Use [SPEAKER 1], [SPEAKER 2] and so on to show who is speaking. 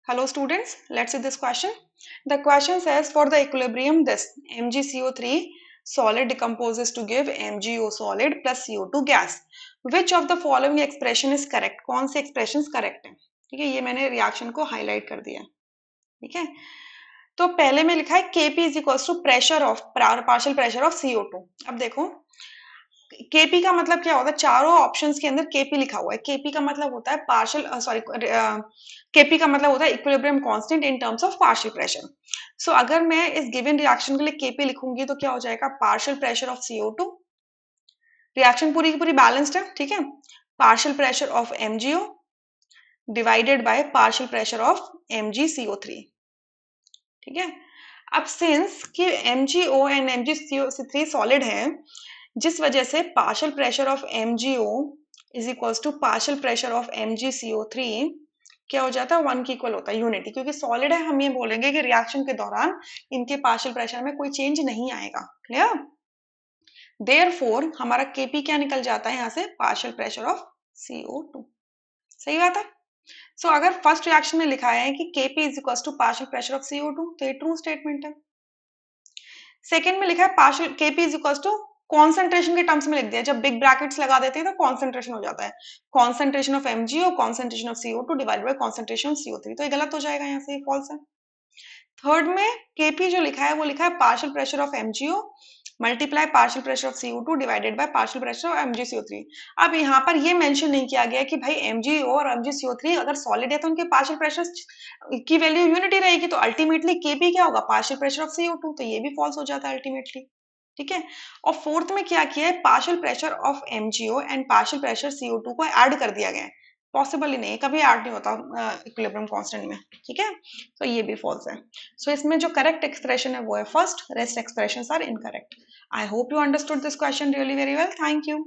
[SPEAKER 1] Hello students, let's see this question. The question says for the equilibrium this MgCO3 solid decomposes to give MgO solid plus CO2 gas. Which of the following expression is correct? कौन सी expressions correct है? ठीक है, ये मैंने reaction को highlight कर दिया है. ठीक है, तो पहले में लिखा है Kp is equals to pressure of partial pressure of CO2. अब देखो केपी का मतलब क्या होता है, चारों ऑप्शंस के अंदर केपी लिखा हुआ है. केपी का मतलब होता है पार्शियल सॉरी केपी का मतलब होता है equilibrium constant in terms of partial pressure. So अगर मैं इस गिवन रिएक्शन के लिए केपी लिखूंगी तो क्या हो जाएगा, partial pressure of CO2. Reaction पूरी की पूरी बैलेंस्ड है, ठीक है. Partial pressure of MgO divided by partial pressure of MgCO3. ठीक है. अब सिंस कि MgO एंड MgCO3 सॉलिड है, जिस वजह से partial pressure of MgO is equals to partial pressure of MgCO3 क्या हो जाता है, 1 के इक्वल होता है. यूनिटी, क्योंकि सॉलिड है हम ये बोलेंगे कि रिएक्शन के दौरान इनके पार्शियल प्रेशर में कोई चेंज नहीं आएगा. क्लियर. देयरफॉर हमारा Kp क्या निकल जाता है यहाँ से, पार्शियल प्रेशर ऑफ CO2. सही बात है. सो अगर फर्स्ट रिएक्शन में लिखा है कि Kp is equals to partial pressure of CO2 तो ये ट्रू स्टेटमेंट है. सेकेंड में लिखा है partial Kp is equals to concentration के टर्म्स में लिख दिया. जब बिग ब्रैकेट्स लगा देते हैं तो कॉन्सेंट्रेशन हो जाता है. Concentration of MgO concentration of CO2 divided by concentration of CO3. तो ये गलत हो जाएगा, यहाँ से ये फॉल्स है. थर्ड में Kp जो लिखा है वो लिखा है partial pressure of MgO multiply partial pressure of CO2 divided by partial pressure of MgCO3. अब यहाँ पर ये मेंशन नहीं किया गया कि भाई MgO और MgCO3 अगर सॉलिड है तो उनके पार्शियल प्रेशर की वैल्यू यूनिटी रहेगी, तो अल्टीमेटली Kp क्या होगा, पार्शियल प्रेशर ऑफ CO2. तो ये भी फॉल्स हो जाता है अल्टीमेटली. ठीक है. और फोर्थ में क्या किया है, partial pressure of MgO and partial pressure CO2 को ऐड कर दिया गया है. पॉसिबल ही नहीं है, कभी ऐड नहीं होता इक्विलिब्रियम कांस्टेंट में. ठीक है, तो ये भी फॉल्स है. सो इसमें जो करेक्ट एक्सप्रेशन है वो है first, rest expressions are incorrect. I hope you understood this question really very well. Thank you.